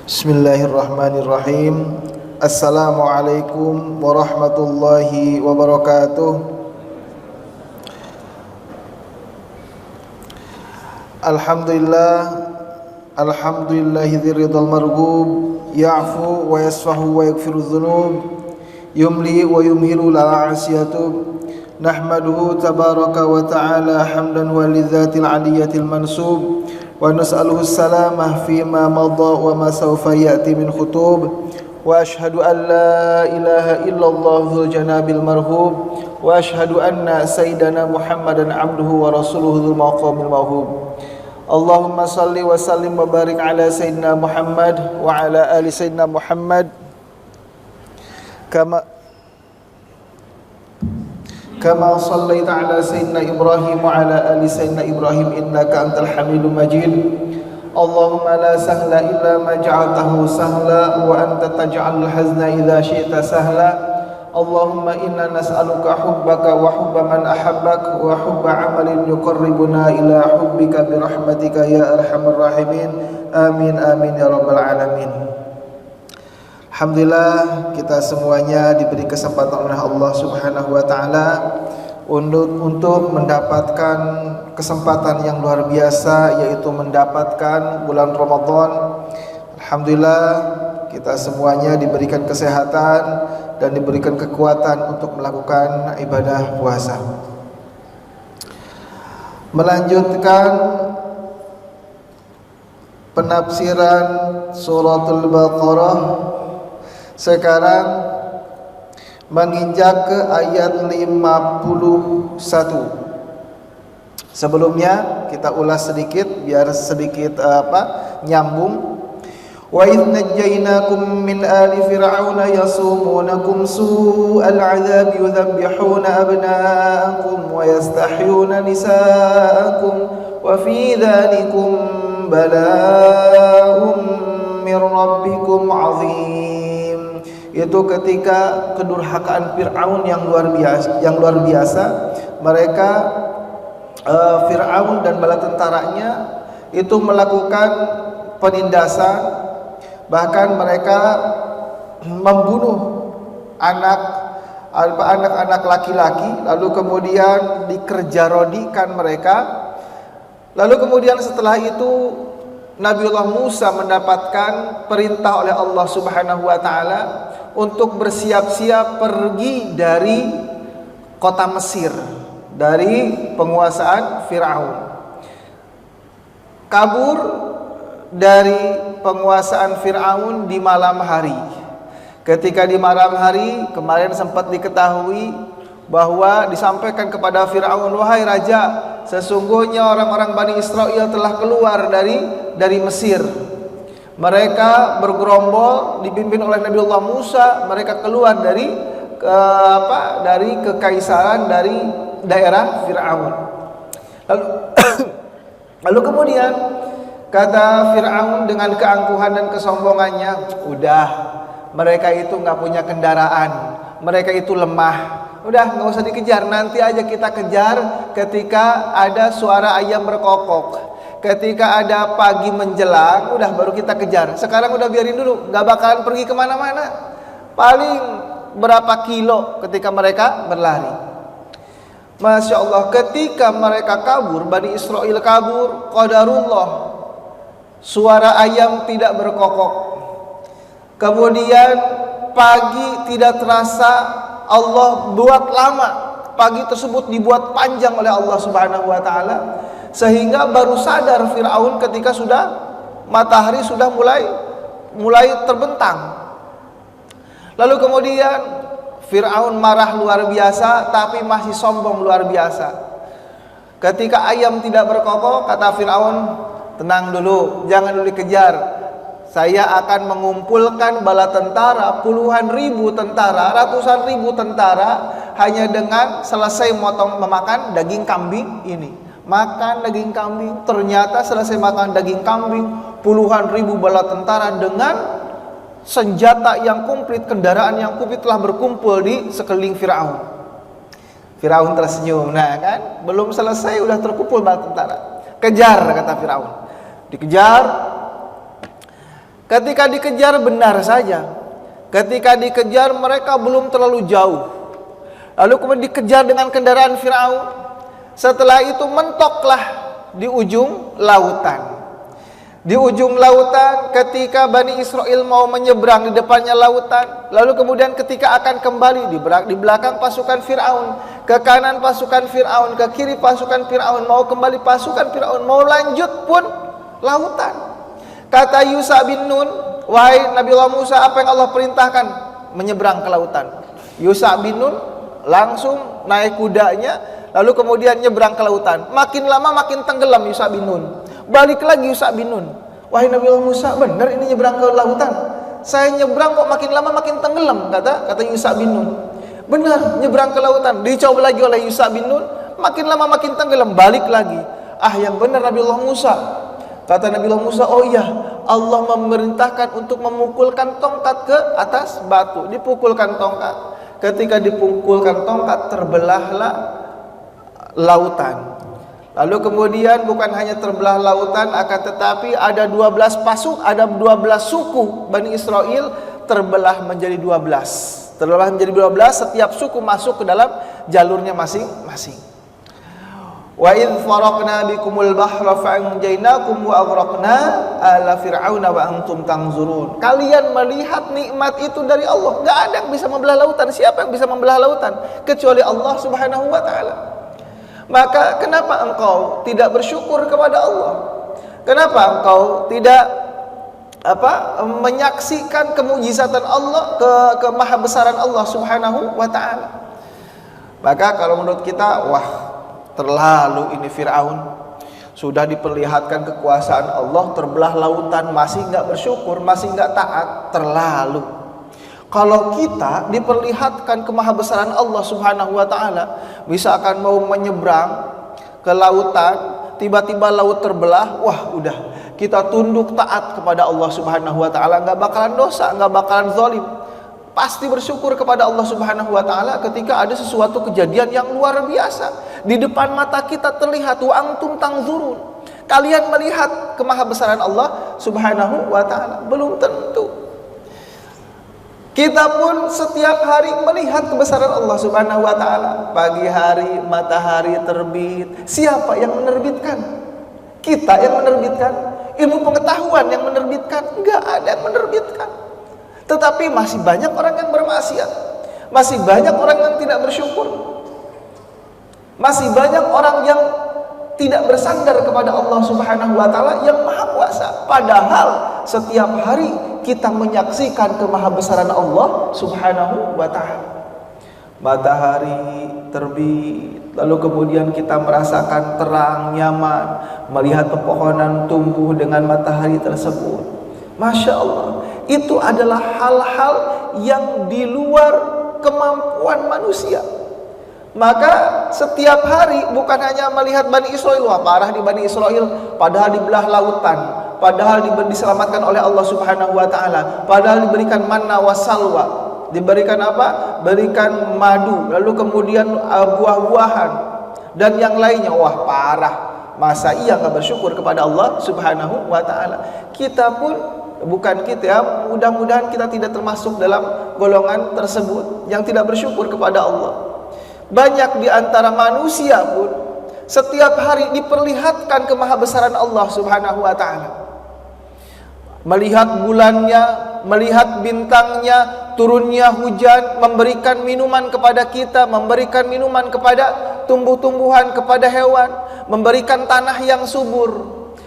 Bismillahirrahmanirrahim. Assalamualaikum warahmatullahi wabarakatuh. Alhamdulillahi ridhal marghub, ya'fu wa yasfahu wa yaghfiru dhunub, yumli wa yumhilu la asiyatu. Nahmaduhu tabaraka wa ta'ala hamdan wa lidzatil aliyatil mansub, wa nas'aluhu salamah fima madha wa ma sawfa ya'ti min khutub. Wa ashhadu an la ilaha illallah dzul janabil marhub, wa ashhadu anna sayyidana Muhammadan abduhu wa rasuluhu dzul maqamil mahub. Allahumma salli wa sallim wa barik ala sayyidina Muhammad wa ala ali sayyidina Muhammad kama sallaita ala sayyidina Ibrahim wa ala ali sayyidina Ibrahim innaka antal hamidum majid. Allahumma la sahla illa ma ja'altahu sahla wa anta taj'alul hazna idza syi'ta sahla. Allahumma inna nas'aluka hubbaka wa hubba man ahabbak wa hubba amalin yuqarribuna ila hubbika bi rahmatika ya arhamar rahimin. Amin amin ya rabbal alamin. Alhamdulillah, kita semuanya diberi kesempatan oleh Allah Subhanahu wa taala untuk mendapatkan kesempatan yang luar biasa, yaitu mendapatkan bulan Ramadan. Alhamdulillah, kita semuanya diberikan kesehatan dan diberikan kekuatan untuk melakukan ibadah puasa. Melanjutkan penafsiran suratul Baqarah, sekarang menginjak ke ayat 51. Sebelumnya kita ulas sedikit biar sedikit nyambung. Wa idh najjaynakum min ali fir'auna yasumunakum su'al 'adzabi yudhabbihuna abna'akum wa yastahyuna nisa'akum wa fi dhalikum bala'un min rabbikum 'azim. Itu ketika kedurhakaan Fir'aun yang luar biasa, mereka Fir'aun dan bala tentaranya itu melakukan penindasan. Bahkan mereka membunuh anak-anak laki-laki, lalu kemudian dikerjarodikan mereka. Lalu kemudian setelah itu Nabiullah Musa mendapatkan perintah oleh Allah Subhanahu wa taala untuk bersiap-siap pergi dari kota Mesir, dari penguasaan Fir'aun. Kabur dari penguasaan Fir'aun di malam hari. Ketika di malam hari, kemarin sempat diketahui bahwa disampaikan kepada Fir'aun, wahai raja, sesungguhnya orang-orang Bani Israel telah keluar dari Mesir. Mereka bergerombol dipimpin oleh Nabiullah Musa. Mereka keluar dari kekaisaran, dari daerah Fir'aun. Lalu kemudian kata Fir'aun dengan keangkuhan dan kesombongannya, udah, mereka itu nggak punya kendaraan, mereka itu lemah, udah nggak usah dikejar, nanti aja kita kejar ketika ada suara ayam berkokok, ketika ada pagi menjelang, udah baru kita kejar. Sekarang udah biarin dulu, nggak bakalan pergi kemana-mana, paling berapa kilo ketika mereka berlari. Masya Allah, ketika mereka kabur, Bani Israel kabur, qadarullah, suara ayam tidak berkokok. Kemudian pagi tidak terasa, Allah buat lama. Pagi tersebut dibuat panjang oleh Allah Subhanahu wa taala, sehingga baru sadar Fir'aun ketika sudah matahari sudah mulai terbentang. Lalu kemudian Fir'aun marah luar biasa, tapi masih sombong luar biasa. Ketika ayam tidak berkokok, kata Fir'aun, tenang dulu, jangan dulu dikejar. Saya akan mengumpulkan bala tentara, puluhan ribu tentara, ratusan ribu tentara, hanya dengan selesai memakan daging kambing ini. Makan daging kambing, ternyata selesai makan daging kambing, puluhan ribu bala tentara dengan senjata yang komplit, kendaraan yang komplit telah berkumpul di sekeliling Fir'aun. Fir'aun tersenyum, nah kan, belum selesai udah terkumpul bala tentara. Kejar, kata Fir'aun. Dikejar. Ketika dikejar benar saja. Ketika dikejar mereka belum terlalu jauh. Lalu kemudian dikejar dengan kendaraan Fir'aun. Setelah itu mentoklah di ujung lautan. Di ujung lautan ketika Bani Israel mau menyeberang, di depannya lautan. Lalu kemudian ketika akan kembali, di belakang pasukan Fir'aun, ke kanan pasukan Fir'aun, ke kiri pasukan Fir'aun, mau kembali pasukan Fir'aun, mau lanjut pun lautan. Kata Yusha bin Nun, wahai Nabi Allah Musa, apa yang Allah perintahkan? Menyeberang ke lautan. Yusha bin Nun langsung naik kudanya, lalu kemudian nyebrang ke lautan. Makin lama makin tenggelam Yusha bin Nun. Balik lagi Yusha bin Nun, wahai Nabi Allah Musa, benar ini nyebrang ke lautan? Saya nyebrang kok makin lama makin tenggelam, kata Yusha bin Nun. Benar, nyebrang ke lautan. Dicoba lagi oleh Yusha bin Nun, makin lama makin tenggelam, balik lagi. Yang benar Nabi Allah Musa. Kata Nabi Allah Musa, oh iya, Allah memerintahkan untuk memukulkan tongkat ke atas batu. Dipukulkan tongkat. Ketika dipukulkan tongkat, terbelahlah lautan. Lalu kemudian bukan hanya terbelah lautan, akan tetapi ada 12 suku Bani Israel terbelah menjadi 12. Terbelah menjadi 12, setiap suku masuk ke dalam jalurnya masing-masing. Wa idh faraqna bikumul bahra fa'anjaynakum wa aghraqna ala fir'auna wa antum tanzurun. Kalian melihat nikmat itu dari Allah. Enggak ada yang bisa membelah lautan. Siapa yang bisa membelah lautan kecuali Allah Subhanahu wa taala? Maka kenapa engkau tidak bersyukur kepada Allah? Kenapa engkau tidak menyaksikan kemujizatan Allah, kemahabesaran Allah Subhanahu wa taala? Maka kalau menurut kita, terlalu ini Fir'aun sudah diperlihatkan kekuasaan Allah, terbelah lautan, masih nggak bersyukur, masih nggak taat, terlalu. Kalau kita diperlihatkan kemahabesaran Allah Subhanahu wa taala, misalkan mau menyeberang ke lautan, tiba-tiba laut terbelah, udah kita tunduk taat kepada Allah Subhanahu wa taala, nggak bakalan dosa, nggak bakalan zalim. Pasti bersyukur kepada Allah Subhanahu wa taala ketika ada sesuatu kejadian yang luar biasa. Di depan mata kita terlihat, wa antum tanzurun. Kalian melihat kemahabesaran Allah Subhanahu wa taala. Belum tentu. Kita pun setiap hari melihat kebesaran Allah Subhanahu wa taala. Pagi hari matahari terbit. Siapa yang menerbitkan? Kita yang menerbitkan. Ilmu pengetahuan yang menerbitkan? Enggak ada yang menerbitkan. Tetapi masih banyak orang yang bermaksiat. Masih banyak orang yang tidak bersyukur. Masih banyak orang yang tidak bersandar kepada Allah Subhanahu wa taala yang Maha Kuasa. Padahal setiap hari kita menyaksikan kemahabesaran Allah Subhanahu wa taala. Matahari terbit, lalu kemudian kita merasakan terang, nyaman, melihat pepohonan tumbuh dengan matahari tersebut. Masya Allah, itu adalah hal-hal yang di luar kemampuan manusia. Maka setiap hari bukan hanya melihat Bani Israel, parah di Bani Israel, padahal dibelah lautan, padahal diselamatkan oleh Allah Subhanahu wa taala, padahal diberikan manna wassalwa, diberikan apa? Berikan madu, lalu kemudian buah-buahan dan yang lainnya. Parah. Masa iya enggak bersyukur kepada Allah Subhanahu wa taala? Kita pun bukan kita ya, mudah-mudahan kita tidak termasuk dalam golongan tersebut yang tidak bersyukur kepada Allah. Banyak di antara manusia pun setiap hari diperlihatkan kemahabesaran Allah Subhanahu wa taala. Melihat bulannya, melihat bintangnya, turunnya hujan, memberikan minuman kepada kita, memberikan minuman kepada tumbuh-tumbuhan, kepada hewan, memberikan tanah yang subur,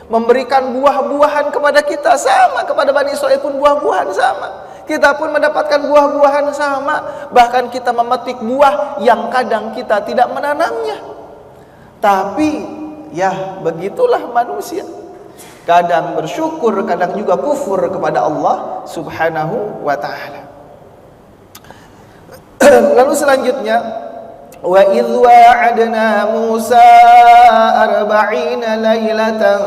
memberikan buah-buahan kepada kita, sama kepada Bani Israel pun buah-buahan sama. Kita pun mendapatkan buah-buahan sama, bahkan kita memetik buah yang kadang kita tidak menanamnya. Tapi ya begitulah manusia. Kadang bersyukur, kadang juga kufur kepada Allah Subhanahu wa taala. Lalu selanjutnya, wa idh wa'adna Musa 40 lailatan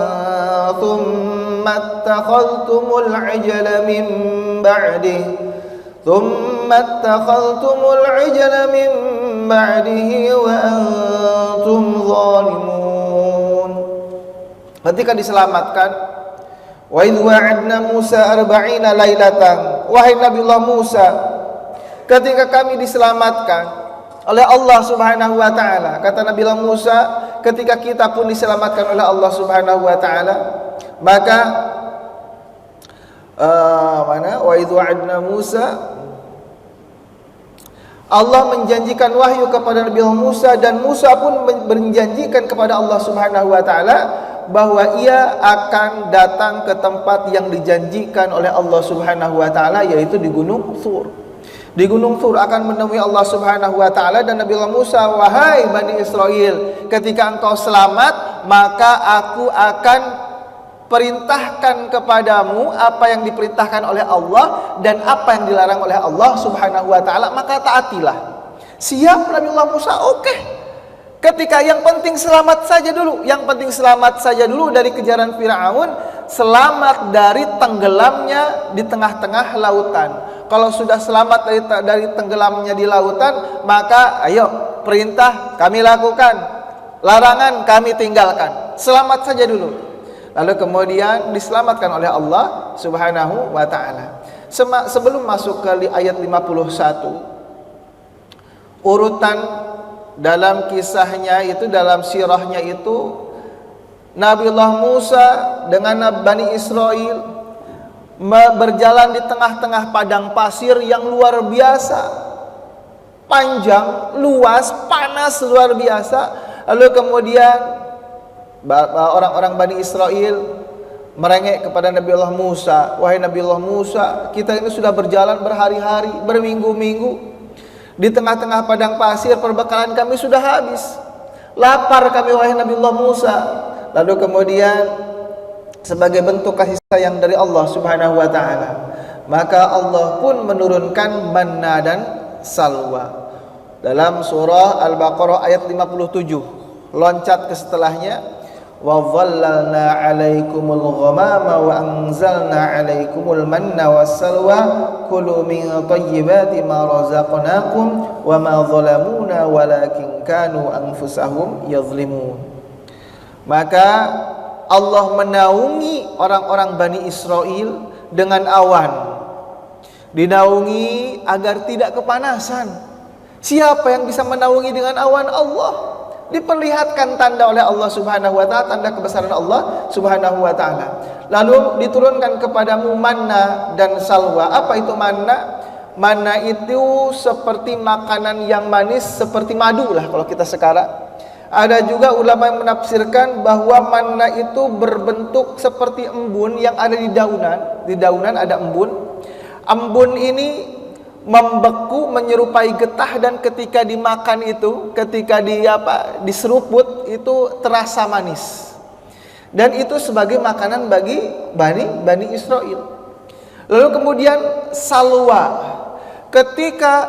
thumma ittakhadhtumul 'ijla min ba'dihi wa antum zalimun. Ketika diselamatkan, Wa idh wa'adna Musa 40 lailatan. Wahai Nabiullah Musa, ketika kami diselamatkan oleh Allah Subhanahu wa taala, kata Nabiullah Musa, ketika kita pun diselamatkan oleh Allah Subhanahu wa taala, maka wa idh wa'adna Musa, Allah menjanjikan wahyu kepada Nabiullah Musa, dan Musa pun berjanjikan kepada Allah Subhanahu wa taala bahwa ia akan datang ke tempat yang dijanjikan oleh Allah Subhanahu wa taala, yaitu di Gunung Thur. Di Gunung Thur akan menemui Allah Subhanahu wa taala, dan Nabiullah Musa, wahai Bani Israel, ketika engkau selamat, maka aku akan perintahkan kepadamu apa yang diperintahkan oleh Allah dan apa yang dilarang oleh Allah Subhanahu wa taala, maka taatilah. Siap Nabiullah Musa? Oke. Ketika yang penting selamat saja dulu, yang penting selamat saja dulu dari kejaran Firaun, selamat dari tenggelamnya di tengah-tengah lautan. Kalau sudah selamat dari tenggelamnya di lautan, maka ayo, perintah kami lakukan, larangan kami tinggalkan. Selamat saja dulu. Lalu kemudian diselamatkan oleh Allah Subhanahu wa taala. Sebelum masuk ke ayat 51, urutan dalam kisahnya itu, dalam sirahnya itu, Nabiullah Musa dengan Bani Israel berjalan di tengah-tengah padang pasir yang luar biasa panjang, luas, panas luar biasa. Lalu kemudian orang-orang Bani Israel merengek kepada Nabiullah Musa, wahai Nabiullah Musa, kita ini sudah berjalan berhari-hari, berminggu-minggu di tengah-tengah padang pasir, perbekalan kami sudah habis, lapar kami wahai Nabiullah Musa. Lalu kemudian sebagai bentuk kasih sayang dari Allah Subhanahu wa taala, maka Allah pun menurunkan manna dan salwa. Dalam surah Al-Baqarah ayat 57, loncat ke setelahnya, wa dhallalna 'alaikumul ghamama wa anzalna 'alaikumul manna wassalwa kulu min thayyibati ma razaqnakum wa ma zalamuna walakin kanu anfusahum yadhlimun. Maka Allah menaungi orang-orang Bani Israel dengan awan, dinaungi agar tidak kepanasan. Siapa yang bisa menaungi dengan awan? Allah. Diperlihatkan tanda oleh Allah Subhanahu wa taala, tanda kebesaran Allah Subhanahu wa taala. Lalu diturunkan kepadamu manna dan salwa. Apa itu manna? Manna itu seperti makanan yang manis, seperti madu lah kalau kita sekarang. Ada juga ulama yang menafsirkan bahwa manna itu berbentuk seperti embun yang ada di daunan. Di daunan ada embun. Embun ini membeku menyerupai getah, dan ketika dimakan itu, ketika diseruput itu terasa manis, dan itu sebagai makanan bagi Bani Israel. Lalu kemudian salwa, ketika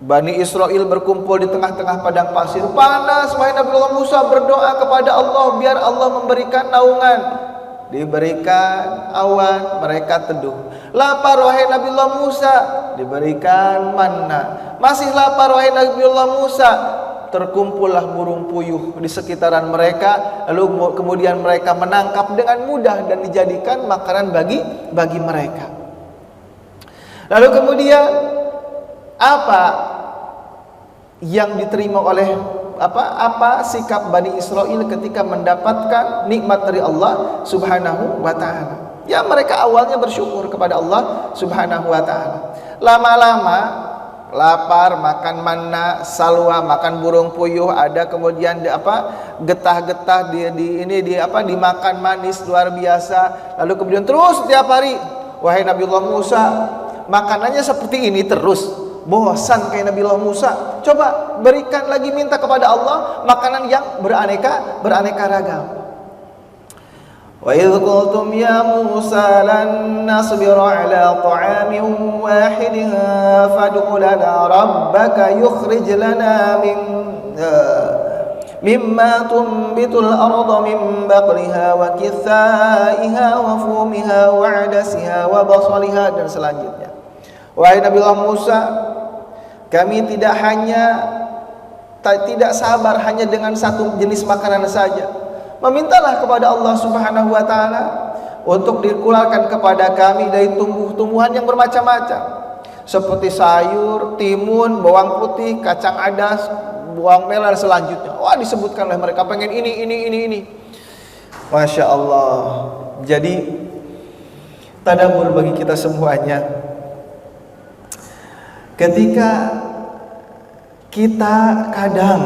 Bani Israel berkumpul di tengah-tengah padang pasir panas, wahai Nabiullah Musa berdoa kepada Allah biar Allah memberikan naungan. Diberikan awan, mereka teduh. Lapar wahai Nabiullah Musa, diberikan manna. Masih lapar wahai Nabiullah Musa, terkumpullah burung puyuh di sekitaran mereka. Lalu kemudian mereka menangkap dengan mudah dan dijadikan makanan bagi mereka. Lalu kemudian apa yang diterima oleh apa sikap Bani Israel ketika mendapatkan nikmat dari Allah Subhanahu wa taala? Ya, mereka awalnya bersyukur kepada Allah Subhanahu wa taala. Lama-lama lapar, makan manna, salwa, makan burung puyuh, ada kemudian getah-getah dimakan manis luar biasa. Lalu kemudian terus setiap hari, wahai Nabiullah Musa, makanannya seperti ini terus. Bosan kayak Nabiullah Musa, coba berikan lagi, minta kepada Allah makanan yang beraneka ragam. Wa idh qultum ya Musa lan nasbira ala ta'amin wahidin fad'u lana rabbaka yukhrij lana mimma tunbitul ardu min baqliha wa kithaiha wa fumiha wa 'adasiha wa basaliha, dan selanjutnya. Wahai Nabiullah Musa, kami tidak sabar hanya dengan satu jenis makanan saja. Memintalah kepada Allah Subhanahu wa taala untuk dikeluarkan kepada kami dari tumbuh-tumbuhan yang bermacam-macam, seperti sayur, timun, bawang putih, kacang adas, bawang merah dan selanjutnya. Wah, disebutkan oleh mereka pengen ini. Masya Allah. Jadi tadabbur bagi kita semuanya. Ketika kita kadang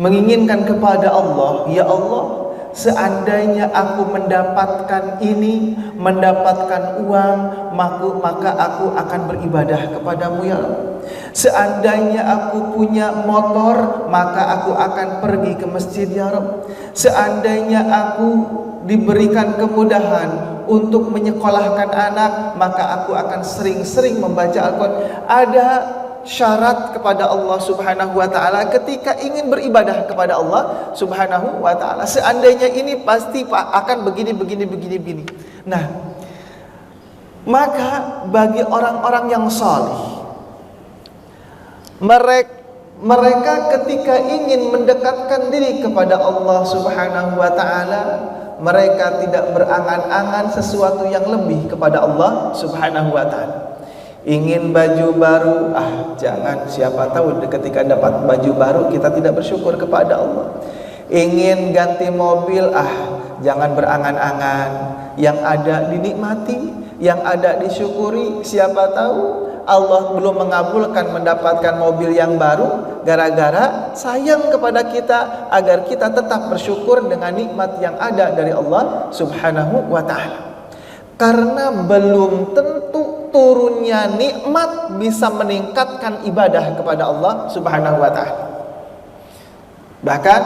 menginginkan kepada Allah, ya Allah, seandainya aku mendapatkan ini, mendapatkan uang, maka aku akan beribadah kepadamu ya Allah. Seandainya aku punya motor, maka aku akan pergi ke masjid ya Rabb. Seandainya aku diberikan kemudahan untuk menyekolahkan anak, maka aku akan sering-sering membaca Al-Quran. Ada syarat kepada Allah Subhanahu wa ta'ala ketika ingin beribadah kepada Allah Subhanahu wa ta'ala. Seandainya ini pasti akan begini. Nah, maka bagi orang-orang yang salih, mereka ketika ingin mendekatkan diri kepada Allah Subhanahu wa ta'ala, mereka tidak berangan-angan sesuatu yang lebih kepada Allah Subhanahu wa ta'ala. Ingin baju baru, jangan, siapa tahu ketika dapat baju baru kita tidak bersyukur kepada Allah. Ingin ganti mobil, jangan berangan-angan. Yang ada dinikmati, yang ada disyukuri. Siapa tahu Allah belum mengabulkan mendapatkan mobil yang baru gara-gara sayang kepada kita, agar kita tetap bersyukur dengan nikmat yang ada dari Allah Subhanahu wa ta'ala. Karena belum tentu turunnya nikmat bisa meningkatkan ibadah kepada Allah Subhanahu wa ta'ala. Bahkan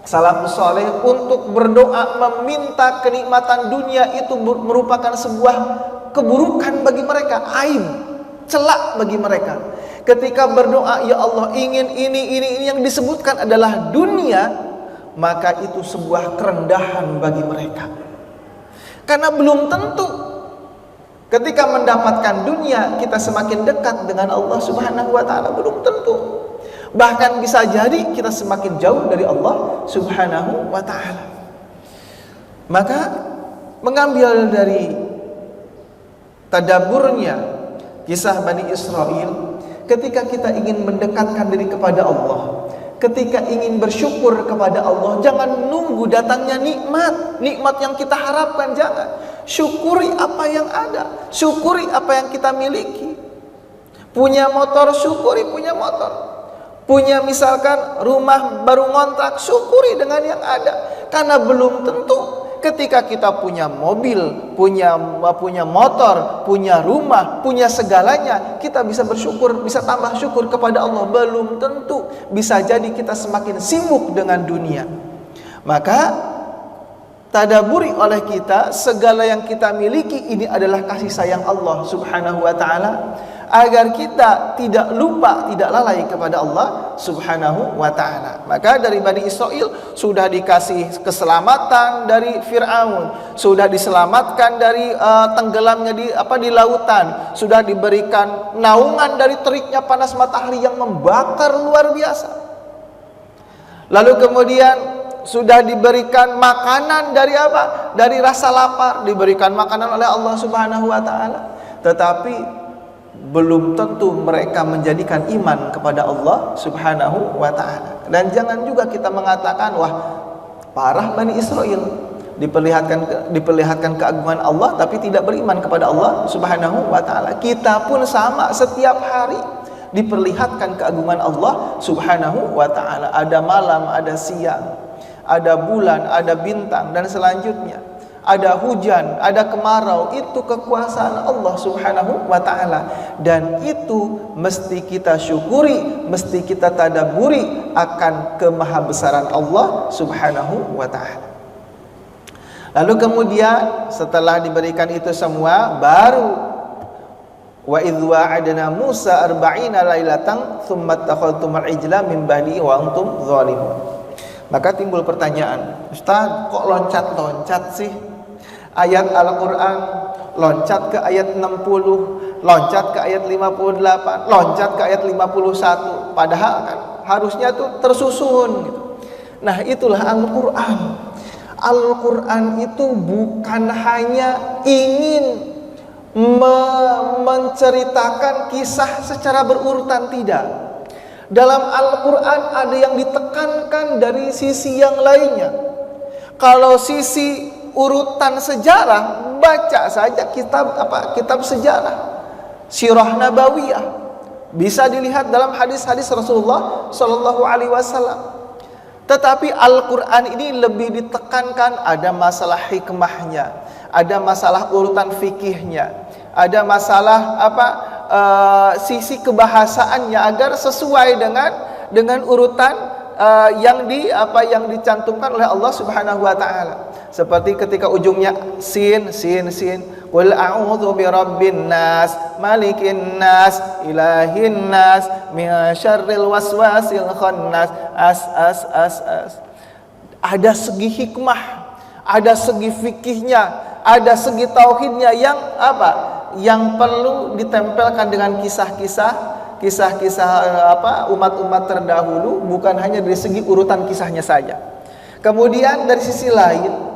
salafus saleh untuk berdoa meminta kenikmatan dunia itu merupakan sebuah keburukan bagi mereka, aib, celak bagi mereka. Ketika berdoa, ya Allah ingin ini yang disebutkan adalah dunia, maka itu sebuah kerendahan bagi mereka. Karena belum tentu ketika mendapatkan dunia kita semakin dekat dengan Allah Subhanahu wa ta'ala, belum tentu. Bahkan bisa jadi kita semakin jauh dari Allah Subhanahu wa ta'ala. Maka mengambil dari tadaburnya kisah Bani Israel, ketika kita ingin mendekatkan diri kepada Allah, ketika ingin bersyukur kepada Allah, jangan nunggu datangnya nikmat yang kita harapkan, jangan. Syukuri apa yang ada, syukuri apa yang kita miliki. Punya motor, syukuri punya motor. Punya misalkan rumah baru ngontrak, syukuri dengan yang ada. Karena belum tentu ketika kita punya mobil, punya motor, punya rumah, punya segalanya, kita bisa bersyukur, bisa tambah syukur kepada Allah. Belum tentu. Bisa jadi kita semakin sibuk dengan dunia. Maka tadaburi oleh kita, segala yang kita miliki ini adalah kasih sayang Allah Subhanahu wa ta'ala, agar kita tidak lupa, tidak lalai kepada Allah Subhanahu wa ta'ala. Maka dari Bani Israel sudah dikasih keselamatan dari Fir'aun, sudah diselamatkan dari tenggelamnya di lautan, sudah diberikan naungan dari teriknya panas matahari yang membakar luar biasa. Lalu kemudian sudah diberikan makanan dari apa? Dari rasa lapar, diberikan makanan oleh Allah Subhanahu wa ta'ala. Tetapi belum tentu mereka menjadikan iman kepada Allah Subhanahu wa ta'ala. Dan jangan juga kita mengatakan, wah, parah Bani Israel, diperlihatkan keagungan Allah tapi tidak beriman kepada Allah Subhanahu wa ta'ala. Kita pun sama, setiap hari diperlihatkan keagungan Allah Subhanahu wa ta'ala. Ada malam, ada siang, ada bulan, ada bintang, dan selanjutnya ada hujan, ada kemarau. Itu kekuasaan Allah Subhanahu wa ta'ala, dan itu mesti kita syukuri, mesti kita tadaburi akan kemahabesaran Allah Subhanahu wa ta'ala. Lalu kemudian setelah diberikan itu semua, baru wa idh wa'adna Musa 40 lailatan tsumma takhadtumul ijla min ba'di wa antum zalimun. Maka timbul pertanyaan, Ustaz, kok loncat-loncat sih? Ayat Al-Quran loncat ke ayat 60, loncat ke ayat 58, loncat ke ayat 51. Padahal kan harusnya tuh tersusun gitu. Nah, itulah Al-Quran. Al-Quran itu bukan hanya ingin menceritakan kisah secara berurutan, tidak. Dalam Al-Quran ada yang ditekankan dari sisi yang lainnya. Kalau sisi urutan sejarah, baca saja kitab sejarah, sirah nabawiyah, bisa dilihat dalam hadis-hadis Rasulullah Shallallahu Alaihi Wasallam. Tetapi Al-Quran ini lebih ditekankan, ada masalah hikmahnya, ada masalah urutan fikihnya, ada masalah sisi kebahasaannya, agar sesuai dengan urutan yang dicantumkan oleh Allah Subhanahu wa taala. Seperti ketika ujungnya sin. Qul a'udzu birabbin nas, malikin nas, ilahin nas, min syarril waswasil khannas. Ada segi hikmah, ada segi fikihnya, ada segi tauhidnya yang perlu ditempelkan dengan kisah-kisah umat-umat terdahulu, bukan hanya dari segi urutan kisahnya saja. Kemudian dari sisi lain,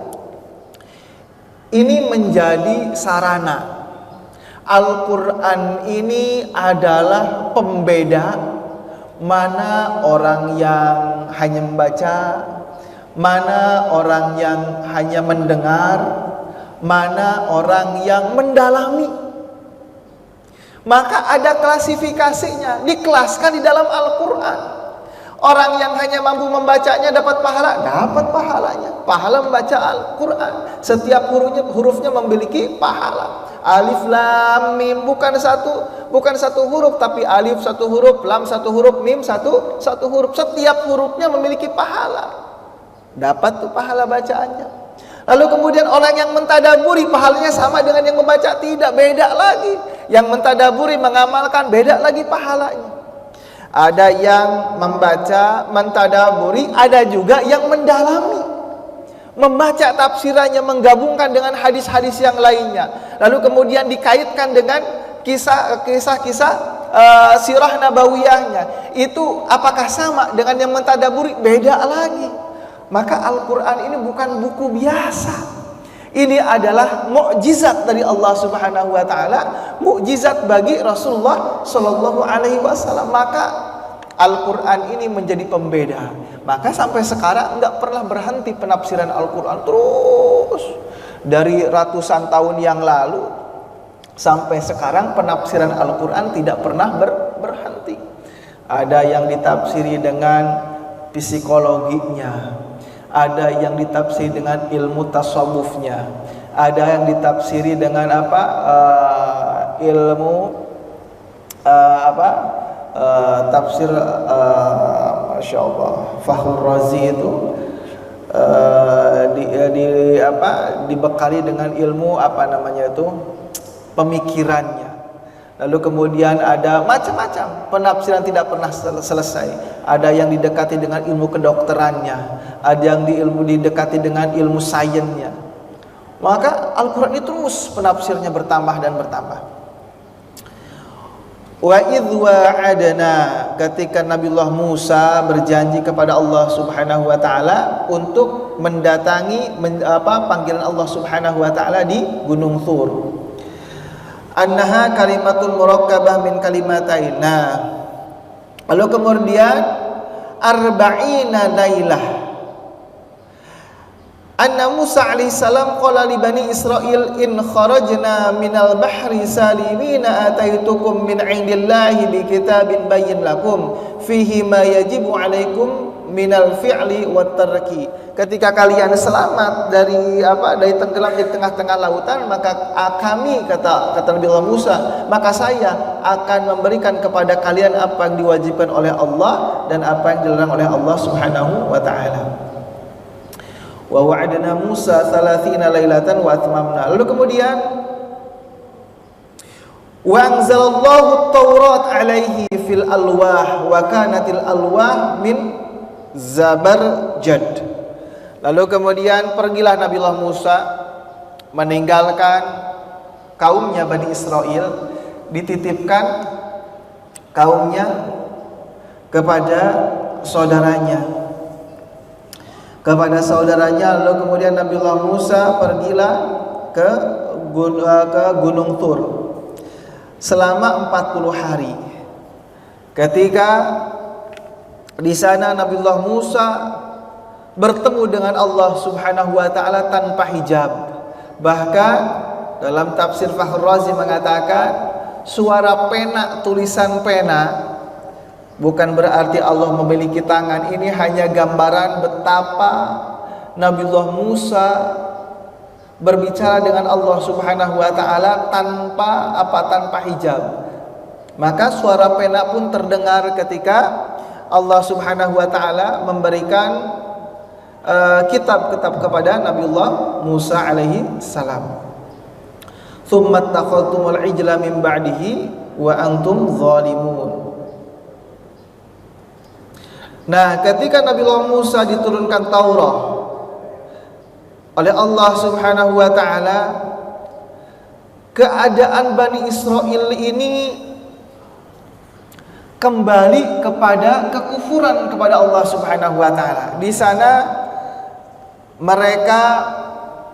ini menjadi sarana. Al-Quran ini adalah pembeda mana orang yang hanya membaca, mana orang yang hanya mendengar, mana orang yang mendalami. Maka ada klasifikasinya, dikelaskan di dalam Al-Quran. Orang yang hanya mampu membacanya dapat pahalanya, pahala membaca Al-Quran. Setiap hurufnya memiliki pahala. Alif lam mim bukan satu huruf, tapi alif satu huruf, lam satu huruf, mim satu huruf. Setiap hurufnya memiliki pahala, dapat tuh pahala bacaannya. Lalu kemudian orang yang mentadaburi, pahalanya sama dengan yang membaca? Tidak, beda lagi. Yang mentadaburi, mengamalkan, beda lagi pahalanya. Ada yang membaca, mentadaburi, ada juga yang mendalami, membaca tafsirannya, menggabungkan dengan hadis-hadis yang lainnya, lalu kemudian dikaitkan dengan kisah-kisah sirah nabawiyahnya. Itu apakah sama dengan yang mentadaburi? Beda lagi. Maka Al-Quran ini bukan buku biasa. Ini adalah mukjizat dari Allah Subhanahu wa taala, mukjizat bagi Rasulullah Shallallahu alaihi wasallam. Maka Al-Quran ini menjadi pembeda. Maka sampai sekarang enggak pernah berhenti penafsiran Al-Quran, terus dari ratusan tahun yang lalu sampai sekarang penafsiran Al-Quran tidak pernah berhenti. Ada yang ditafsiri dengan psikologinya, ada yang ditafsiri dengan ilmu tasawufnya, ada yang ditafsiri dengan tafsir Masya Allah, Fakhrul Razi itu dibekali dengan ilmu pemikirannya. Lalu kemudian ada macam-macam penafsiran, tidak pernah selesai. Ada yang didekati dengan ilmu kedokterannya, ada yang didekati dengan ilmu sainsnya. Maka Al-Quran itu terus penafsirnya bertambah dan bertambah. Wa idh wa'adna, ketika Nabiullah Musa berjanji kepada Allah Subhanahu wa taala untuk mendatangi panggilan Allah Subhanahu wa taala di Gunung Thur. Annaha kalimatun murakkabah min kalimatain. Nah, lalu kemudian arba'ina lailah. Anna Musa alaihissalam qala li bani Israil in kharajna minal bahri salimina ataitukum min indillahi bi kitabin bayyin lakum fihi ma yajibu alaikum minal fi'li wat tarki. Ketika kalian selamat dari tenggelam di tengah-tengah lautan, maka kami, kata Nabi Allah Musa, maka saya akan memberikan kepada kalian apa yang diwajibkan oleh Allah dan apa yang dilarang oleh Allah Subhanahu wa taala. Wa wa'adna Musa 30 lailatan wa atmamna. Lalu kemudian wa anzalallahu at-taurat alaihi fil alwah wa kanatil alwah min zabarjad. Lalu kemudian pergilah Nabiullah Musa meninggalkan kaumnya Bani Israel, dititipkan kaumnya kepada saudaranya, kepada saudaranya. Lalu kemudian Nabiullah Musa pergilah ke Gunung Tur selama 40 hari. Ketika di sana Nabiullah Musa bertemu dengan Allah Subhanahu wa taala tanpa hijab. Bahkan dalam tafsir Fakhrul Razi mengatakan suara pena, tulisan pena bukan berarti Allah memiliki tangan. Ini hanya gambaran betapa Nabiullah Musa berbicara dengan Allah Subhanahu wa taala tanpa hijab. Maka suara pena pun terdengar ketika Allah Subhanahu wa taala memberikan kitab-kitab kepada Nabiullah Musa alaihi salam. Tsumma takhadtumul ijla min ba'dihi wa antum zalimun. Nah, ketika Nabiullah Musa diturunkan Taurat oleh Allah Subhanahu wa taala, keadaan Bani Israel ini kembali kepada kekufuran kepada Allah Subhanahu wa taala. Di sana mereka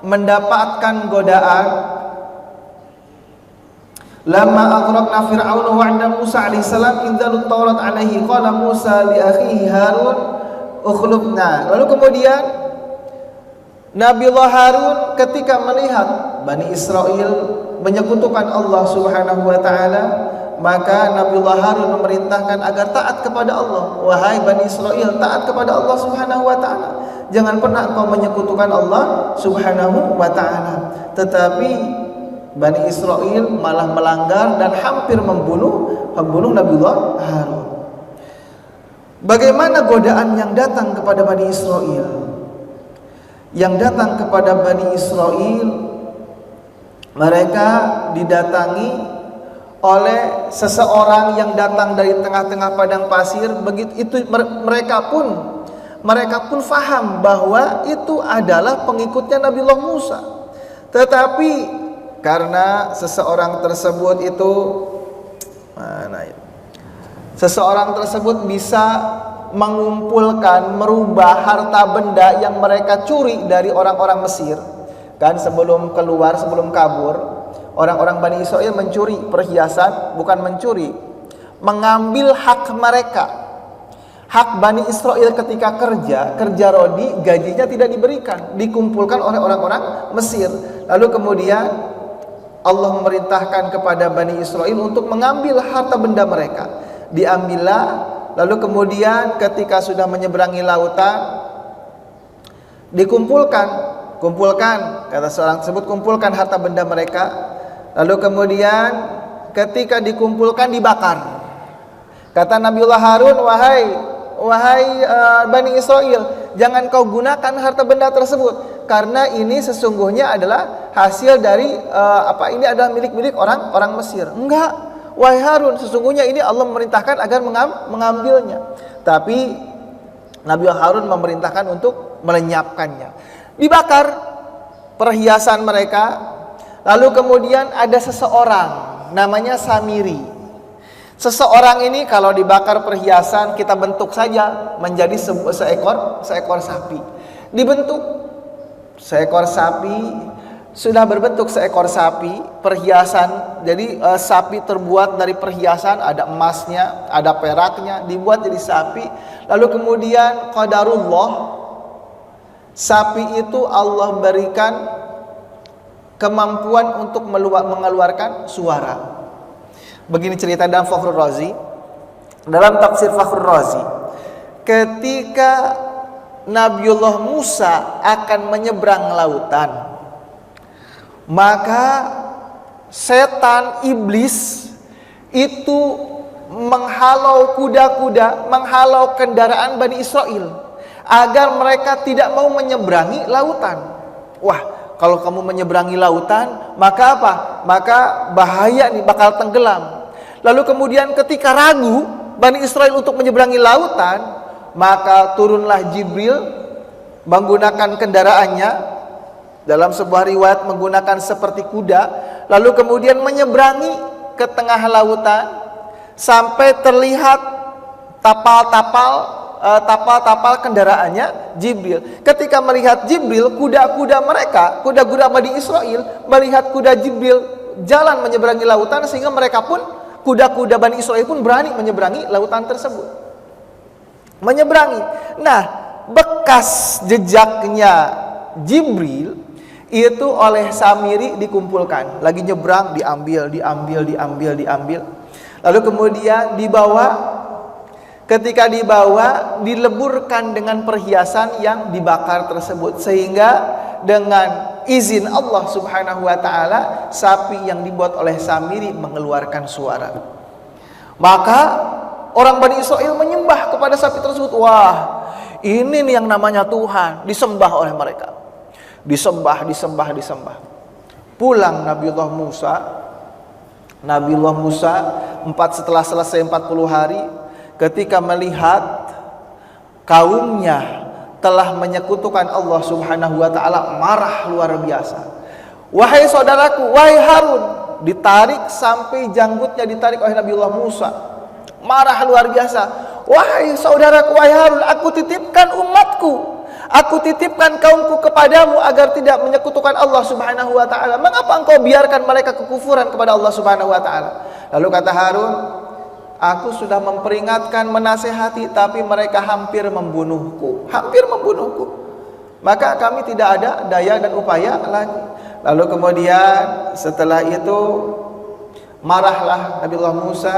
mendapatkan godaan. Lamma aghraqna fir'auna wa'da Musa alaihi salam inzalut Taurat alaihi qala Musa li akhihi Harun ukhlubna. Lalu kemudian Nabiullah Harun ketika melihat Bani Israel menyekutukan Allah Subhanahu wa taala, maka Nabiullah Harun memerintahkan agar taat kepada Allah. Wahai Bani Israel, taat kepada Allah Subhanahu wa taala. Jangan pernah kau menyekutukan Allah Subhanahu wa taala. Tetapi Bani Israel malah melanggar dan hampir membunuh Nabiullah Harun. Bagaimana godaan yang datang kepada Bani Israel? Yang datang kepada Bani Israel, mereka didatangi oleh seseorang yang datang dari tengah-tengah padang pasir. Begitu itu mereka pun faham bahwa itu adalah pengikutnya Nabiullah Musa. Tetapi karena seseorang tersebut bisa mengumpulkan, merubah harta benda yang mereka curi dari orang-orang Mesir. Kan sebelum kabur, orang-orang Bani Israel mencuri perhiasan, bukan mencuri, mengambil hak mereka. Hak Bani Israel ketika kerja rodi, gajinya tidak diberikan, dikumpulkan oleh orang-orang Mesir. Lalu kemudian Allah memerintahkan kepada Bani Israel untuk mengambil harta benda mereka. Diambillah, lalu kemudian ketika sudah menyeberangi lautan, kumpulkan, kata seorang tersebut, kumpulkan harta benda mereka. Lalu kemudian ketika dikumpulkan dibakar. Kata Nabiullah Harun, wahai Bani Israel, jangan kau gunakan harta benda tersebut, karena ini sesungguhnya adalah hasil dari ini adalah milik orang Mesir. Enggak, wahai Harun, sesungguhnya ini Allah memerintahkan agar mengambilnya. Tapi Nabi Harun memerintahkan untuk melenyapkannya. Dibakar perhiasan mereka. Lalu kemudian ada seseorang namanya Samiri. Seseorang ini kalau dibakar perhiasan, kita bentuk saja menjadi seekor sapi. Dibentuk seekor sapi, sudah berbentuk seekor sapi, perhiasan. Jadi sapi terbuat dari perhiasan, ada emasnya, ada peraknya, dibuat jadi sapi. Lalu kemudian qadarullah, sapi itu Allah berikan kemampuan untuk mengeluarkan suara. Begini cerita dalam Fakhrul Razi, dalam tafsir Fakhrul Razi, ketika Nabiullah Musa akan menyeberang lautan, maka setan iblis itu menghalau kuda-kuda, menghalau kendaraan Bani Israel agar mereka tidak mau menyeberangi lautan. Wah, kalau kamu menyeberangi lautan, maka apa? Maka bahaya nih, bakal tenggelam. Lalu kemudian ketika ragu Bani Israel untuk menyeberangi lautan, maka turunlah Jibril menggunakan kendaraannya, dalam sebuah riwayat menggunakan seperti kuda, lalu kemudian menyeberangi ke tengah lautan sampai terlihat tapal-tapal tapal-tapal kendaraannya Jibril. Ketika melihat Jibril, kuda-kuda mereka, kuda-kuda Bani Israel melihat kuda Jibril jalan menyeberangi lautan, sehingga mereka pun, kuda-kuda Bani Israel pun berani menyeberangi lautan tersebut. Menyeberangi. Nah, bekas jejaknya Jibril itu oleh Samiri dikumpulkan. Lagi nyebrang, diambil. Lalu kemudian dibawa. Ketika dibawa, dileburkan dengan perhiasan yang dibakar tersebut, sehingga dengan izin Allah Subhanahu wa ta'ala, sapi yang dibuat oleh Samiri mengeluarkan suara. Maka orang Bani Israel menyembah kepada sapi tersebut. Wah, ini nih yang namanya Tuhan, disembah oleh mereka. Disembah. Pulang Nabiullah Musa setelah selesai 40 hari, ketika melihat kaumnya telah menyekutukan Allah Subhanahu wa ta'ala, marah luar biasa. Wahai saudaraku, wahai Harun, ditarik sampai janggutnya ditarik oleh Nabiullah Musa. Marah luar biasa. Wahai saudaraku, wahai Harun, aku titipkan umatku, aku titipkan kaumku kepadamu agar tidak menyekutukan Allah Subhanahu wa ta'ala. Mengapa engkau biarkan mereka kekufuran kepada Allah Subhanahu wa ta'ala? Lalu kata Harun, aku sudah memperingatkan, menasehati, tapi mereka hampir membunuhku. Maka kami tidak ada daya dan upaya lagi. Lalu kemudian setelah itu marahlah Nabiullah Musa.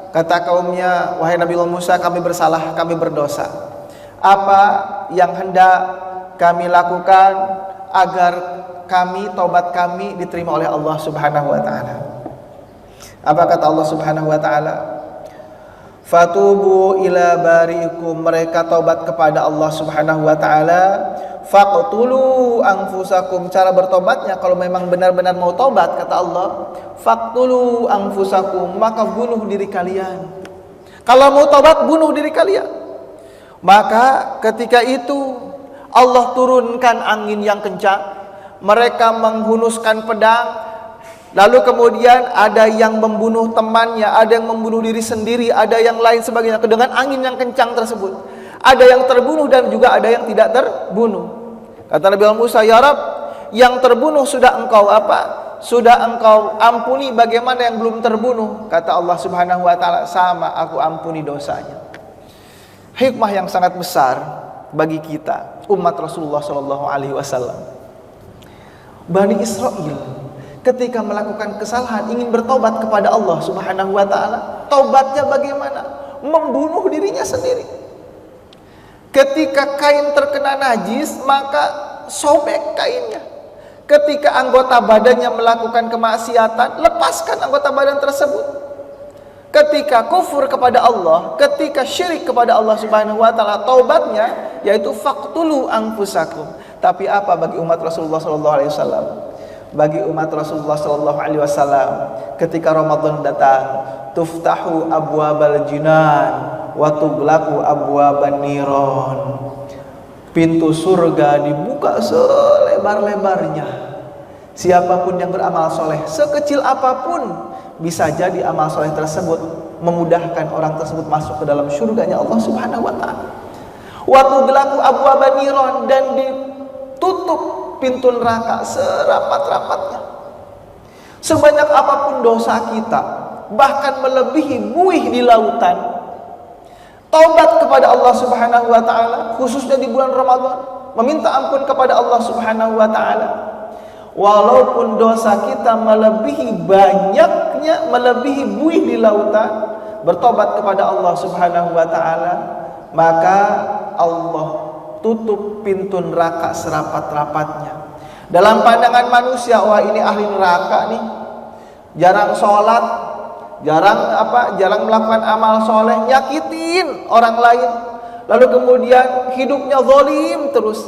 Kata kaumnya, wahai Nabiullah Musa, kami bersalah, kami berdosa. Apa yang hendak kami lakukan agar taubat kami diterima oleh Allah Subhanahu wa ta'ala? Apa kata Allah Subhanahu wa ta'ala? Fatubu ila bariikum, mereka taubat kepada Allah Subhanahu wa ta'ala. Faqtulu anfusakum, cara bertobatnya kalau memang benar-benar mau taubat, kata Allah, faqtulu anfusakum, maka bunuh diri kalian. Kalau mau taubat, bunuh diri kalian. Maka ketika itu Allah turunkan angin yang kencang, mereka menghunuskan pedang. Lalu kemudian ada yang membunuh temannya, ada yang membunuh diri sendiri, ada yang lain sebagainya dengan angin yang kencang tersebut. Ada yang terbunuh dan juga ada yang tidak terbunuh. Kata Nabi Musa, ya Rab, yang terbunuh sudah engkau apa? Sudah engkau ampuni, bagaimana yang belum terbunuh? Kata Allah Subhanahu wa ta'ala, sama, aku ampuni dosanya. Hikmah yang sangat besar bagi kita, umat Rasulullah SAW. Bani Israel ketika melakukan kesalahan ingin bertobat kepada Allah Subhanahu wa ta'ala, taubatnya bagaimana? Membunuh dirinya sendiri. Ketika kain terkena najis, maka sobek kainnya. Ketika anggota badannya melakukan kemaksiatan, lepaskan anggota badan tersebut. Ketika kufur kepada Allah, ketika syirik kepada Allah Subhanahu wa ta'ala, taubatnya yaitu faqtulu anfusakum. Tapi apa bagi umat Rasulullah SAW? Bagi umat Rasulullah SAW, ketika Ramadan datang, tuftahu abwabal jinan wa tughlaqu abwaban niron. Pintu surga dibuka selebar-lebarnya. Siapapun yang beramal soleh, sekecil apapun, bisa jadi amal soleh tersebut memudahkan orang tersebut masuk ke dalam surganya Allah Subhanahu wa ta'ala. Wa tughlaqu abwaban niron, dan ditutup pintu neraka serapat-rapatnya. Sebanyak apapun dosa kita, bahkan melebihi buih di lautan, taubat kepada Allah Subhanahu wa ta'ala, khususnya di bulan Ramadan, meminta ampun kepada Allah Subhanahu wa ta'ala. Walaupun dosa kita melebihi banyaknya, melebihi buih di lautan, bertobat kepada Allah Subhanahu wa ta'ala, maka Allah tutup pintu neraka serapat-rapatnya. Dalam pandangan manusia, wah ini ahli neraka nih, jarang sholat, jarang melakukan amal soleh, nyakitin orang lain, lalu kemudian hidupnya zalim terus.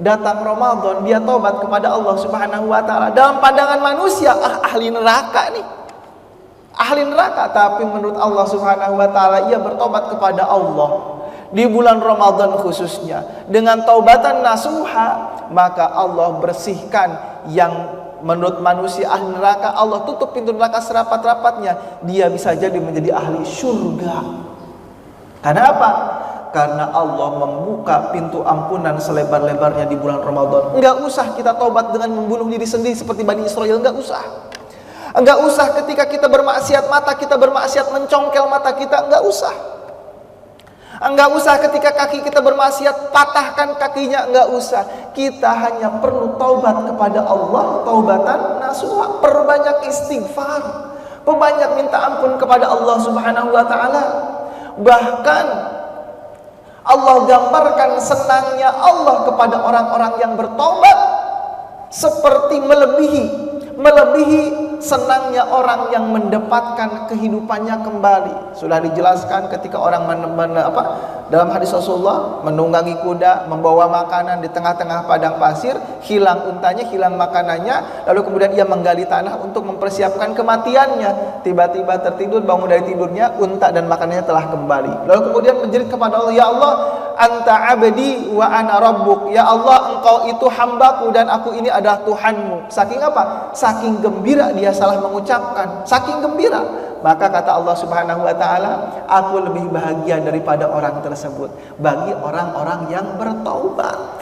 Datang Ramadan, dia tobat kepada Allah Subhanahu wa ta'ala. Dalam pandangan manusia, ahli neraka nih, ahli neraka. Tapi menurut Allah Subhanahu wa ta'ala, ia bertobat kepada Allah di bulan Ramadan khususnya dengan taubatan nasuha, maka Allah bersihkan yang menurut manusia ahli neraka. Allah tutup pintu neraka serapat-rapatnya, dia bisa jadi menjadi ahli surga. Karena apa? Karena Allah membuka pintu ampunan selebar-lebarnya di bulan Ramadan. Enggak usah kita taubat dengan membunuh diri sendiri seperti Bani Israel, enggak usah. Enggak usah ketika kita bermaksiat, mata kita bermaksiat mencongkel mata kita, enggak usah. Enggak usah ketika kaki kita bermaksiat, patahkan kakinya, enggak usah. Kita hanya perlu taubat kepada Allah, taubatan nasuha, perbanyak istighfar, perbanyak minta ampun kepada Allah Subhanahu wa taala. Bahkan Allah gambarkan senangnya Allah kepada orang-orang yang bertobat seperti melebihi senangnya orang yang mendapatkan kehidupannya kembali. Sudah dijelaskan ketika orang dalam hadis Rasulullah menunggangi kuda, membawa makanan di tengah-tengah padang pasir, hilang untanya, hilang makanannya, lalu kemudian ia menggali tanah untuk mempersiapkan kematiannya. Tiba-tiba tertidur, bangun dari tidurnya, unta dan makanannya telah kembali. Lalu kemudian menjerit kepada Allah, "Ya Allah, anta abdi wa ana rabbuk." Ya Allah, engkau itu hambaku dan aku ini adalah Tuhanmu. Saking apa? Saking gembira dia salah mengucapkan, saking gembira. Maka kata Allah Subhanahu wa taala, aku lebih bahagia daripada orang tersebut bagi orang-orang yang bertaubat.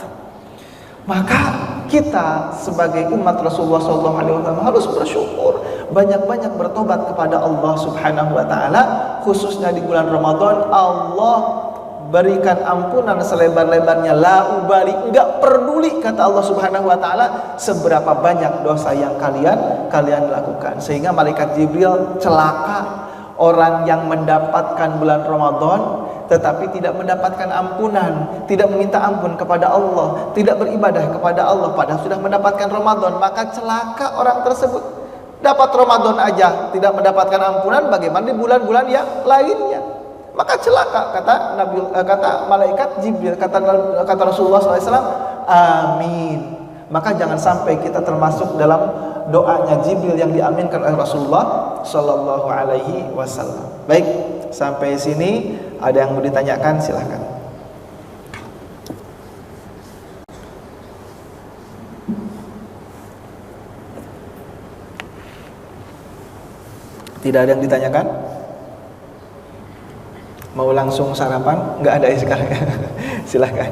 Maka kita sebagai umat Rasulullah SAW harus bersyukur, banyak-banyak bertobat kepada Allah Subhanahu wa taala, khususnya di bulan Ramadan. Allah berikan ampunan selebar-lebarnya, la ubali, enggak peduli kata Allah Subhanahu wa taala seberapa banyak dosa yang kalian lakukan. Sehingga malaikat Jibril celaka orang yang mendapatkan bulan Ramadan tetapi tidak mendapatkan ampunan, tidak meminta ampun kepada Allah, tidak beribadah kepada Allah padahal sudah mendapatkan Ramadan. Maka celaka orang tersebut. Dapat Ramadan aja tidak mendapatkan ampunan, bagaimana di bulan-bulan yang lainnya? Maka celaka kata malaikat Jibril, kata Rasulullah SAW, amin. Maka jangan sampai kita termasuk dalam doanya Jibril yang diaminkan oleh Rasulullah Sallallahu Alaihi Wasallam. Baik, sampai sini ada yang mau ditanyakan, silahkan. Tidak ada yang ditanyakan? Mau langsung sarapan? Enggak ada ya sekarang. Silahkan.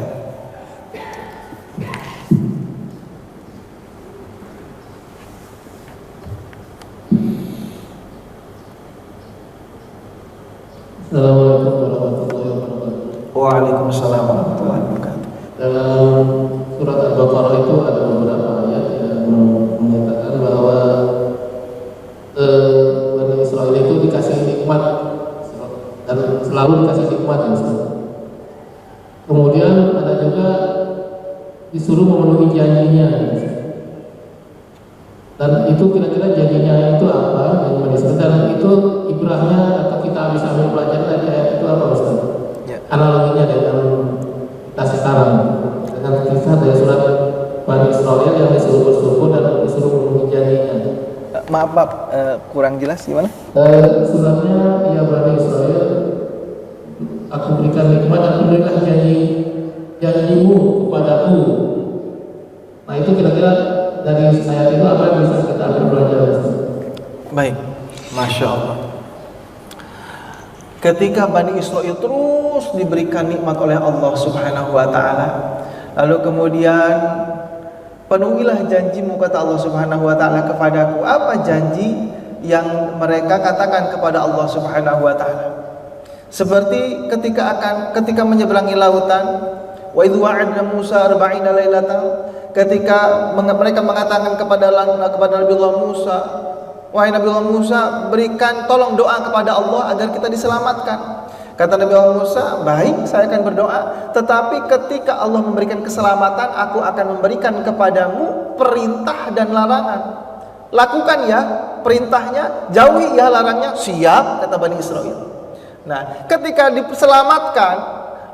Assalamualaikum warahmatullahi wabarakatuh. Waalaikumsalam warahmatullahi wabarakatuh. Dalam surat Al-Baqarah itu ada beberapa ayat yang menyatakan bahwa Bani Israel itu dikasih nikmat dan selalu dikasih nikmat. Kemudian ada juga disuruh memenuhi janjinya. Dan itu kira-kira janjinya itu apa? Dan itu ibrahnya atau kita bisa ambil pelajaran dari ayat itu apa, Ustaz? Ya. Analoginya dengan kita sekarang dengan kisah dari surat Bani Israel yang disuruh bersyukur dan disuruh memenuhi janjinya. Maaf, kurang jelas gimana? Suratnya ya Bani Israel, aku berikan nikmat dan berikan janjimu kepadaku. Nah itu kira-kira dari ayat itu apa yang bisa kita ambil pelajaran? Baik, Masya Allah. Ketika Bani Israel terus diberikan nikmat oleh Allah Subhanahu wa ta'ala, lalu kemudian penuhilah janjimu kata Allah Subhanahu wa ta'ala kepadaku. Apa janji yang mereka katakan kepada Allah Subhanahu wa ta'ala? Seperti ketika menyeberangi lautan, wa idh wa'adna Musa 40 lailatan, ketika mereka mengatakan kepada Nabi Allah Musa, wahai Nabi Allah Musa, tolong doa kepada Allah agar kita diselamatkan. Kata Nabi Allah Musa, baik, saya akan berdoa, tetapi ketika Allah memberikan keselamatan, aku akan memberikan kepadamu perintah dan larangan. Lakukan ya perintahnya, jauhi ya larangnya. Siap, kata Bani Israel. Nah, ketika diselamatkan,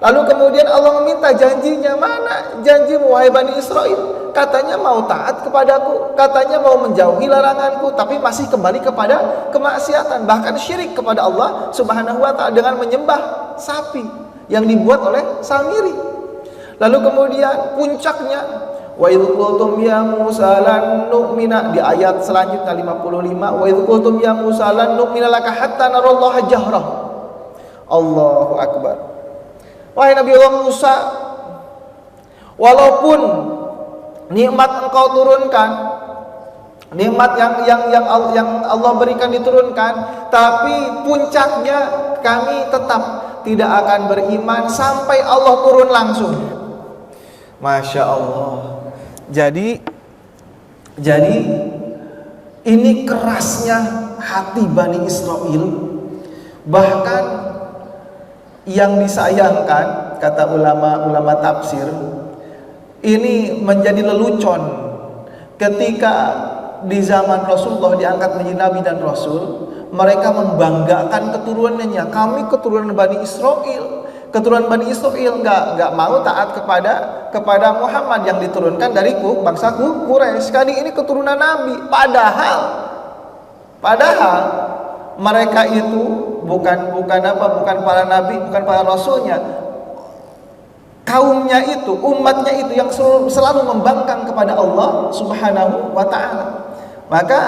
lalu kemudian Allah meminta janjinya. Mana janjimu wahai Bani Israel? Katanya mau taat kepadaku, katanya mau menjauhi laranganku, tapi masih kembali kepada kemaksiatan, bahkan syirik kepada Allah Subhanahu wa ta'ala dengan menyembah sapi yang dibuat oleh Samiri. Lalu kemudian puncaknya, wa idh qultum ya Musa lan nu'mina, di ayat selanjutnya 55, wa idh qultum ya Musa lan nu'mina laka hatta narallaha jahrah. Allahu akbar. Wahai Nabi Allah Musa, walaupun nikmat engkau turunkan, nikmat yang Allah berikan diturunkan, tapi puncaknya kami tetap tidak akan beriman sampai Allah turun langsung. Masya Allah. Jadi ini kerasnya hati Bani Israel. Bahkan yang disayangkan, kata ulama tafsir, ini menjadi lelucon ketika di zaman Rasulullah diangkat menjadi Nabi dan Rasul. Mereka membanggakan keturunannya. Kami keturunan Bani Israel. Keturunan Bani Israel nggak mau taat kepada Muhammad yang diturunkan dari bangsa Quraisy. Kali ini keturunan Nabi. Padahal mereka itu bukan para nabi, bukan para rasulnya. Kaumnya itu, umatnya itu yang selalu membangkang kepada Allah Subhanahu wa ta'ala. Maka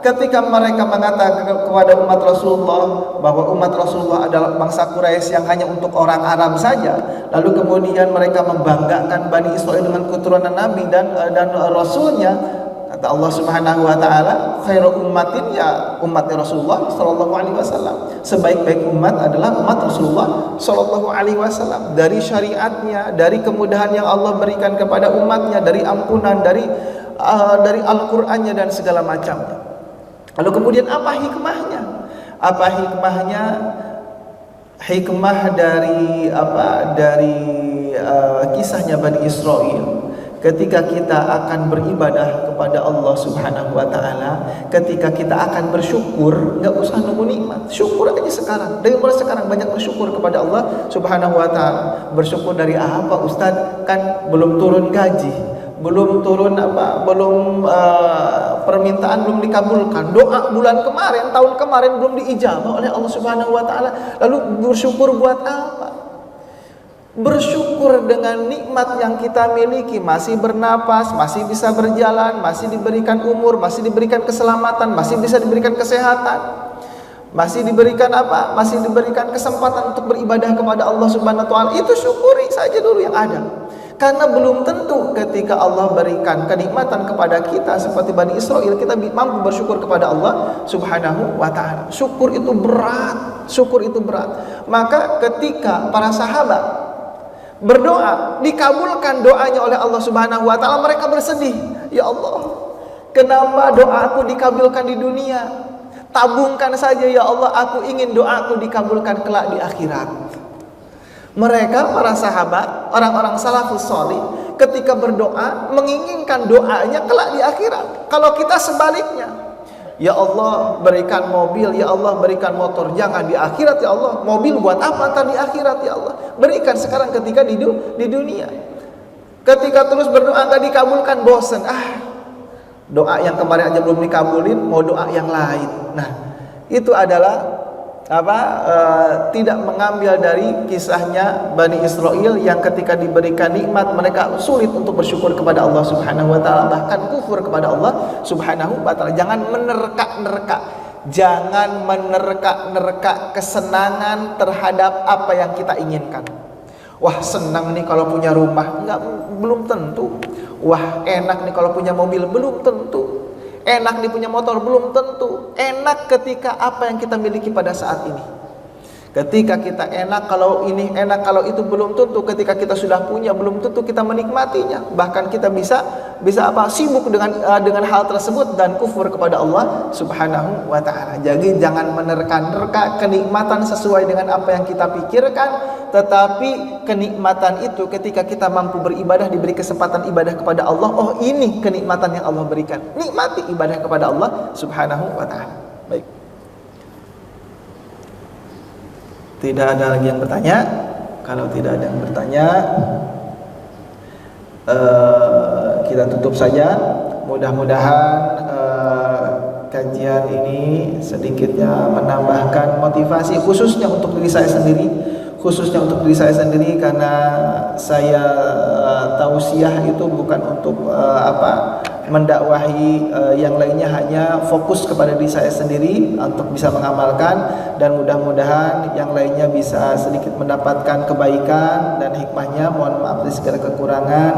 ketika mereka mengatakan kepada umat Rasulullah bahwa umat Rasulullah adalah bangsa Quraisy yang hanya untuk orang Arab saja, lalu kemudian mereka membanggakan Bani Israel dengan keturunan Nabi dan Rasulnya, kata Allah Subhanahu wa ta'ala, khairu ummatin ya umatnya Rasulullah sallallahu alaihi wasallam. Sebaik-baik umat adalah umat Rasulullah sallallahu alaihi wasallam. Dari syariatnya, dari kemudahan yang Allah berikan kepada umatnya, dari ampunan, dari Al-Qur'annya dan segala macamnya. Lalu kemudian apa hikmahnya? Apa hikmahnya? Hikmah dari kisahnya Bani Israel. Ketika kita akan beribadah kepada Allah Subhanahu wa ta'ala, ketika kita akan bersyukur, nggak usah nunggu nikmat, syukur aja sekarang. Dari mulai sekarang banyak bersyukur kepada Allah Subhanahu wa ta'ala. Bersyukur dari apa, Ustaz? Kan belum turun gaji, belum turun permintaan belum dikabulkan, doa bulan kemarin, tahun kemarin belum diijabah oleh Allah Subhanahu wa ta'ala. Lalu bersyukur buat apa? Bersyukur dengan nikmat yang kita miliki, masih bernapas, masih bisa berjalan, masih diberikan umur, masih diberikan keselamatan, masih bisa diberikan kesehatan, masih diberikan masih diberikan kesempatan untuk beribadah kepada Allah Subhanahu wa ta'ala. Itu syukuri saja dulu yang ada. Karena belum tentu ketika Allah berikan kenikmatan kepada kita seperti Bani Israel, kita mampu bersyukur kepada Allah Subhanahu wa ta'ala. Syukur itu berat, syukur itu berat. Maka ketika para sahabat berdoa, dikabulkan doanya oleh Allah Subhanahu wa ta'ala, mereka bersedih. Ya Allah, kenapa doaku dikabulkan di dunia? Tabungkan saja ya Allah, aku ingin doaku dikabulkan kelak di akhirat. Mereka, para sahabat, orang-orang salafus sholih, ketika berdoa menginginkan doanya kelak di akhirat. Kalau kita sebaliknya, ya Allah berikan mobil, ya Allah berikan motor, jangan di akhirat ya Allah. Mobil buat apa ntar di akhirat ya Allah? Berikan sekarang ketika di dunia. Ketika terus berdoa nggak dikabulkan, bosen. Doa yang kemarin aja belum dikabulin, mau doa yang lain. Nah, itu adalah tidak mengambil dari kisahnya Bani Israel yang ketika diberikan nikmat mereka sulit untuk bersyukur kepada Allah Subhanahu wa ta'ala, bahkan kufur kepada Allah Subhanahu wa ta'ala. Jangan menerka-nerka kesenangan terhadap apa yang kita inginkan. Wah, senang nih kalau punya rumah, belum tentu. Wah, enak nih kalau punya mobil, belum tentu. Enak nih punya motor, belum tentu. Enak ketika apa yang kita miliki pada saat ini. Ketika kita enak kalau ini, enak kalau itu, belum tentu. Ketika kita sudah punya, belum tentu kita menikmatinya. Bahkan kita bisa sibuk dengan hal tersebut dan kufur kepada Allah Subhanahu wa ta'ala. Jadi jangan menerka-nerka kenikmatan sesuai dengan apa yang kita pikirkan, tetapi kenikmatan itu ketika kita mampu beribadah, diberi kesempatan ibadah kepada Allah, oh ini kenikmatan yang Allah berikan. Nikmati ibadah kepada Allah Subhanahu wa ta'ala. Baik. Tidak ada lagi yang bertanya. Kalau tidak ada yang bertanya, kita tutup saja. Mudah-mudahan kajian ini sedikitnya menambahkan motivasi, khususnya untuk diri saya sendiri. Karena saya tausiah itu bukan untuk mendakwahi yang lainnya hanya fokus kepada diri saya sendiri untuk bisa mengamalkan, dan mudah-mudahan yang lainnya bisa sedikit mendapatkan kebaikan dan hikmahnya. Mohon maaf dari segala kekurangan.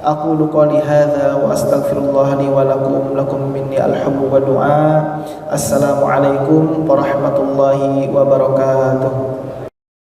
Aqulu qouli hadza wa astaghfirullah li wa lakum minni alhamdu wa du'a. Assalamualaikum warahmatullahi wabarakatuh.